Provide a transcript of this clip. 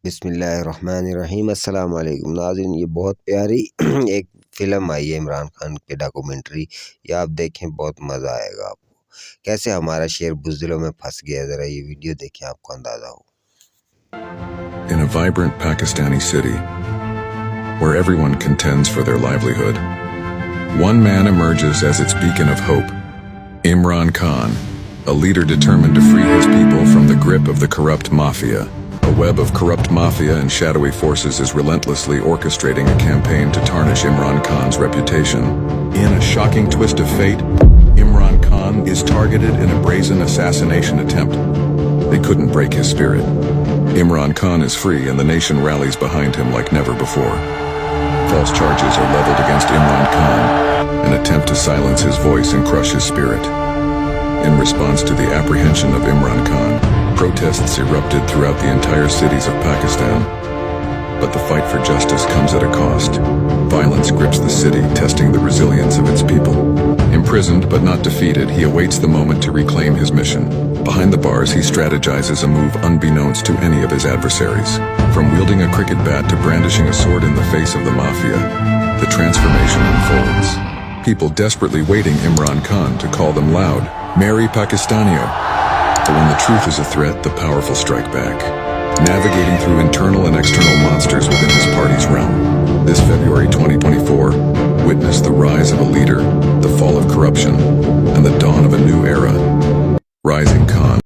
بسم اللہ الرحمن الرحیم۔ السلام علیکم ناظرین، یہ بہت پیاری ایک فلم آئی ہے عمران خان کے ڈاکومنٹری، یہ آپ دیکھیں بہت مزہ آئے گا آپ کو۔ کیسے ہمارا شعر بزدلوں میں پھنس گیا، ذرا یہ ویڈیو دیکھیں آپ کو اندازہ ہو۔ In a vibrant Pakistani city, where everyone contends for their livelihood, one man emerges as its beacon of hope. Imran Khan, a leader determined to free his people from the grip of the corrupt mafia. A web of corrupt mafia and shadowy forces is relentlessly orchestrating a campaign to tarnish Imran Khan's reputation. In a shocking twist of fate, Imran Khan is targeted in a brazen assassination attempt. They couldn't break his spirit. Imran Khan is free and the nation rallies behind him like never before. False charges are leveled against Imran Khan, an attempt to silence his voice and crush his spirit. In response to the apprehension of Imran Khan, protests erupted throughout the entire cities of Pakistan. But the fight for justice comes at a cost. Violence grips the city, testing the resilience of its people. Imprisoned but not defeated, he awaits the moment to reclaim his mission. Behind the bars, he strategizes a move unbeknownst to any of his adversaries. From wielding a cricket bat to brandishing a sword in the face of the mafia, the transformation unfolds. People desperately waiting Imran Khan to call them loud, "Merry Pakistanio." But when the truth is a threat, the powerful strike back. Navigating through internal and external monsters within his party's realm. This February 2024, witness the rise of a leader, the fall of corruption, and the dawn of a new era. Rising Khan.